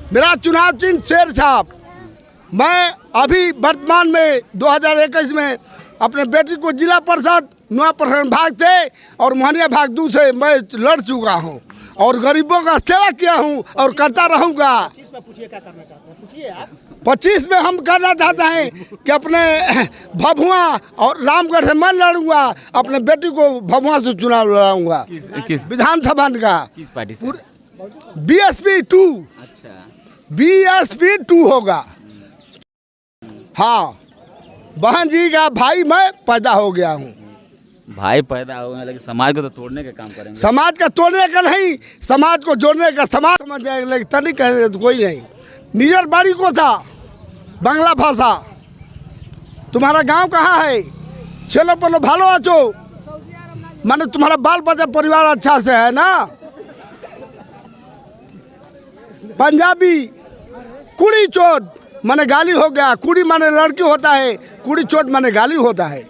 मेरा चुनाव चिन्ह शेर साहब। मैं अभी वर्तमान में 2021 में अपने बेटी को जिला परिषद नवा प्रखंड भाग से और मोहनिया भाग 2 से मैं लड़ चुका हूं और गरीबों का सेवा किया हूं और करता रहूंगा। 25 में हम करना चाहते हैं कि अपने भभुआ और रामगढ़ से मैं लड़ूंगा, अपने बेटी को भभुआ से चुनाव लड़ाऊंगा। किस विधानसभा का किस पार्टी से? BSP 2। अच्छा, BSP 2 होगा। हाँ, बहन जी का भाई मैं पैदा हो गया हूँ। भाई पैदा हो गए, लेकिन समाज को तो तोड़ने का काम करेंगे। समाज का तोड़ने का नहीं, समाज को जोड़ने का। समाज समझ जाएगा, लेकिन तनी कहेंगे तो कोई नहीं। निजर बाड़ी को था बांग्ला भाषा। तुम्हारा गांव कहाँ है? चलो पलो भालो आचो, माने तुम्हारा बाल बच्चा परिवार अच्छा से है ना। पंजाबी कुड़ी चोद माने गाली हो गया। कुड़ी माने लड़की होता है, कुड़ी चोद माने गाली होता है।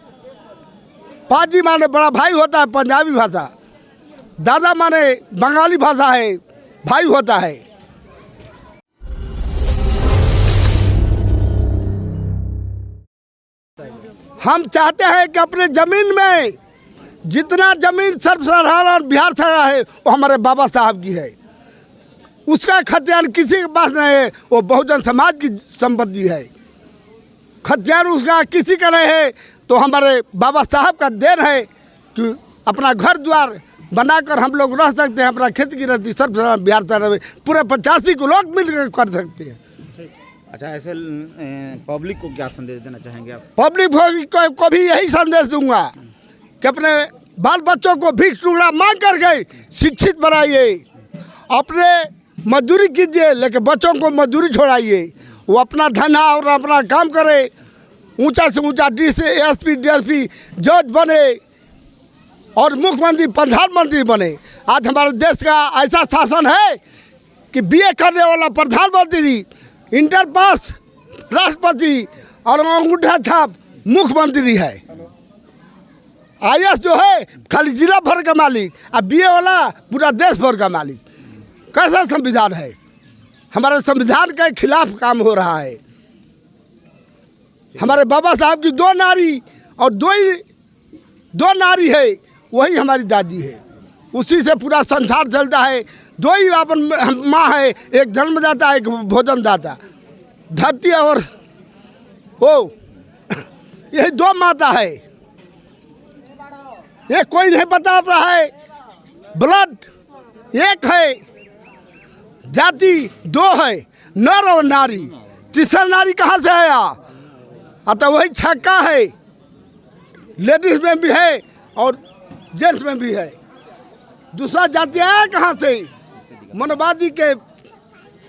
पाजी माने बड़ा भाई होता है, पंजाबी भाषा। दादा माने बंगाली भाषा है, भाई होता है। हम चाहते हैं कि अपने जमीन में जितना जमीन सर्वसाधारण बिहार सरकार है वो हमारे बाबा साहब की है। उसका खतियान किसी के पास नहीं है, वो बहुजन समाज की संपत्ति है। खतियान उसका किसी का नहीं है, तो हमारे बाबा साहब का देन है कि अपना घर द्वार बनाकर हम लोग रह सकते हैं। अपना खेती की रहती सर्वसाधारण बिहार सरकार में पूरे 85 को लोग मिलकर कर सकते हैं। अच्छा, ऐसे पब्लिक को क्या संदेश देना चाहेंगे आप? पब्लिक को भी यही संदेश दूंगा कि अपने बाल बच्चों को भीख टुकड़ा मांग करके शिक्षित बनाइए। अपने मजदूरी कीजिए, लेकिन बच्चों को मजदूरी छोड़ाइए। वो अपना धंधा और अपना काम करे, ऊंचा से ऊंचा DC SP DSP जज बने और मुख्यमंत्री प्रधानमंत्री बने। आज हमारे देश का ऐसा शासन है कि BA करने वाला प्रधानमंत्री, इंटर पास राष्ट्रपति और अंगूठा छाप मुख्यमंत्री है। IAS जो है खाली जिला भर का मालिक, और BA वाला पूरा देश भर का मालिक। कैसा संविधान है? हमारे संविधान के खिलाफ काम हो रहा है। हमारे बाबा साहब की 2 नारी और 2 नारी है, वही हमारी दादी है। उसी से पूरा संसार चलता है। 2 ही अपन माँ है, एक जन्मदाता एक भोजनदाता। धरती और वो यही 2 माता है। ये कोई नहीं बता रहा है। ब्लड एक है, जाति 2 है, नर और नारी। तीसरा नारी कहाँ से आया? अतः वही छक्का है। लेडीज में भी है और जेंट्स में भी है। दूसरा जाति आया कहाँ से? मनोवादी के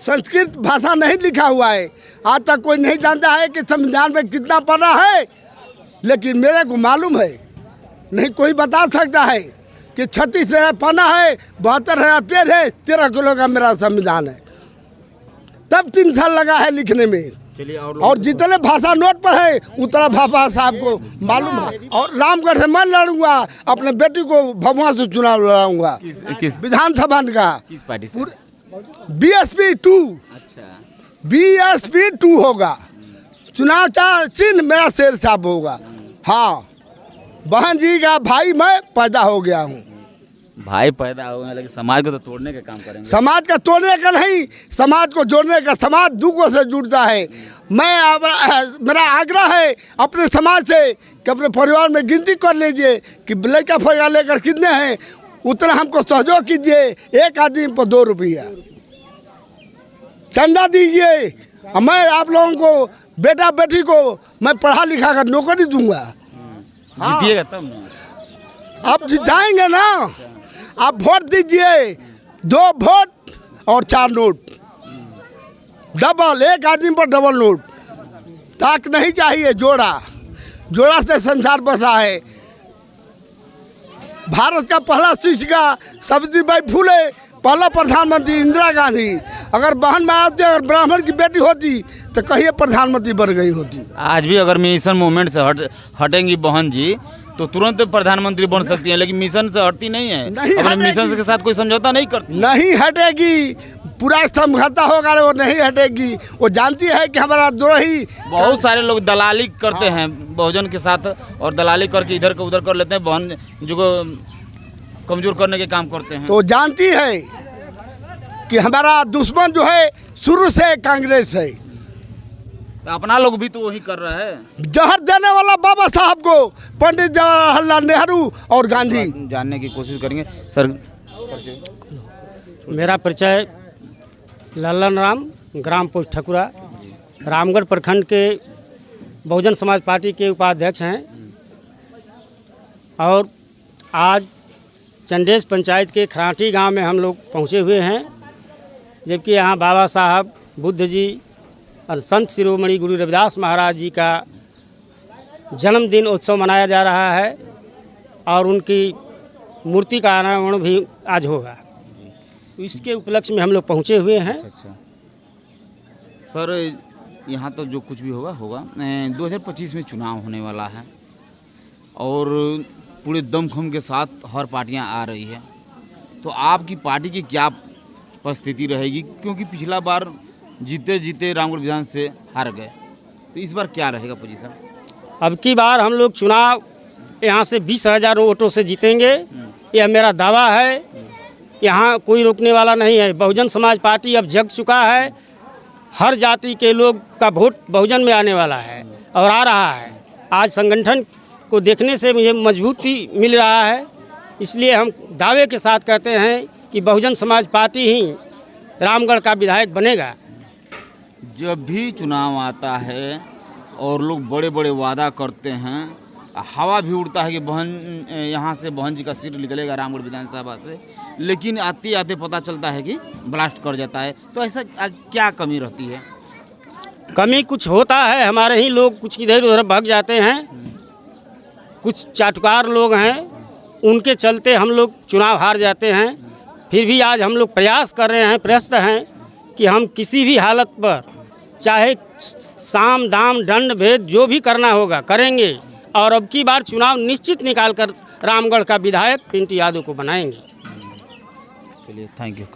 संस्कृत भाषा नहीं लिखा हुआ है। आज तक कोई नहीं जानता है कि संविधान में कितना पढ़ा है, लेकिन मेरे को मालूम है। नहीं कोई बता सकता है कि 36,000 पन्ना है, 72,000 पेज है, 13 किलो का मेरा संविधान है। तब 3 साल लगा है लिखने में। और जितने भाषा नोट पर है उतना बाबा साहब को मालूम है। और रामगढ़ से मैं लड़ूंगा, अपने बेटी को भभुआ से चुनाव लड़ाऊंगा। किस विधानसभा का? किस पार्टी से? BSP 2। अच्छा, BSP 2 होगा। चुनाव चिन्ह मेरा शेर साहब होगा। हाँ, बहन जी का भाई मैं पैदा हो गया हूँ। भाई पैदा हो गए, लेकिन समाज को तो तोड़ने का काम करेंगे। समाज का तोड़ने का नहीं, समाज को जोड़ने का। समाज दुखों से जुड़ता है। मेरा आग्रह है अपने समाज से कि अपने परिवार में गिनती कर लीजिए कि लड़का फैया लेकर कितने हैं, उतना हमको सहयोग कीजिए। एक आदमी पर 2 रुपया चंदा दीजिए। मैं आप लोगों को, बेटा बेटी को मैं पढ़ा लिखा कर नौकरी दूंगा। जीतिएगा तब ना? आप जिताएंगे ना। आप वोट दीजिए, 2 वोट और 4 नोट, डबल। एक आदमी पर डबल नोट। ताक नहीं चाहिए, जोड़ा से संसार बसा है। भारत का पहला शिक्षिका सावित्रीबाई फुले, पहला प्रधानमंत्री इंदिरा गांधी। अगर बहन मायावती अगर ब्राह्मण की बेटी होती तो कहिए प्रधानमंत्री बन गई होती। आज भी अगर मिशन मूवमेंट से हटेंगी बहन जी तो तुरंत प्रधानमंत्री बन सकती हैं, लेकिन मिशन से हटती नहीं है। अपने मिशन के साथ कोई समझौता नहीं करती। नहीं हटेगी। पूरा समझौता होगा, वो नहीं हटेगी। वो जानती है कि हमारा द्रोही बहुत सारे लोग दलाली करते हैं बहुजन के साथ, और दलाली करके इधर को उधर कर लेते हैं, बहन जो को कमजोर करने के काम करते हैं। तो जानती है कि हमारा दुश्मन जो है शुरू से कांग्रेस है। तो अपना लोग भी तो वही कर रहा है। जहर देने वाला बाबा साहब को पंडित जवाहरलाल नेहरू और गांधी। जानने की कोशिश करेंगे। सर, मेरा परिचय लल्लन राम, ग्राम पोस्ट ठकुरा, रामगढ़ प्रखंड के बहुजन समाज पार्टी के उपाध्यक्ष हैं। और आज चंडेस पंचायत के खराठी गांव में हम लोग पहुंचे हुए हैं, जबकि यहाँ बाबा साहब बुद्ध जी और संत शिरोमणि गुरु रविदास महाराज जी का जन्मदिन उत्सव मनाया जा रहा है और उनकी मूर्ति का अनावरण भी आज होगा। इसके उपलक्ष्य में हम लोग पहुँचे हुए हैं। अच्छा सर, यहाँ तो जो कुछ भी होगा 2025 में चुनाव होने वाला है और पूरे दमखम के साथ हर पार्टियाँ आ रही है, तो आपकी पार्टी की क्या परिस्थिति रहेगी? क्योंकि पिछला बार जीते जीते रामगढ़ विधान से हार गए, तो इस बार क्या रहेगा पोजीशन? अब की बार हम लोग चुनाव यहाँ से 20,000 वोटों से जीतेंगे, यह मेरा दावा है। यहाँ कोई रोकने वाला नहीं है। बहुजन समाज पार्टी अब जग चुका है, हर जाति के लोग का वोट बहुजन में आने वाला है और आ रहा है। आज संगठन को देखने से मुझे मजबूती मिल रहा है, इसलिए हम दावे के साथ कहते हैं कि बहुजन समाज पार्टी ही रामगढ़ का विधायक बनेगा। जब भी चुनाव आता है और लोग बड़े बड़े वादा करते हैं, हवा भी उड़ता है कि बहन यहाँ से बहन जी का सीट निकलेगा रामगढ़ विधानसभा से, लेकिन आते आते पता चलता है कि ब्लास्ट कर जाता है। तो ऐसा क्या कमी रहती है? कमी कुछ होता है, हमारे ही लोग कुछ इधर उधर भाग जाते हैं, कुछ चाटुकार लोग हैं, उनके चलते हम लोग चुनाव हार जाते हैं। फिर भी आज हम लोग प्रयास कर रहे हैं, प्रयस्त हैं कि हम किसी भी हालत पर, चाहे साम दाम दंड भेद जो भी करना होगा करेंगे, और अब की बार चुनाव निश्चित निकालकर रामगढ़ का विधायक पिंटू यादव को बनाएंगे। चलिए, थैंक यू।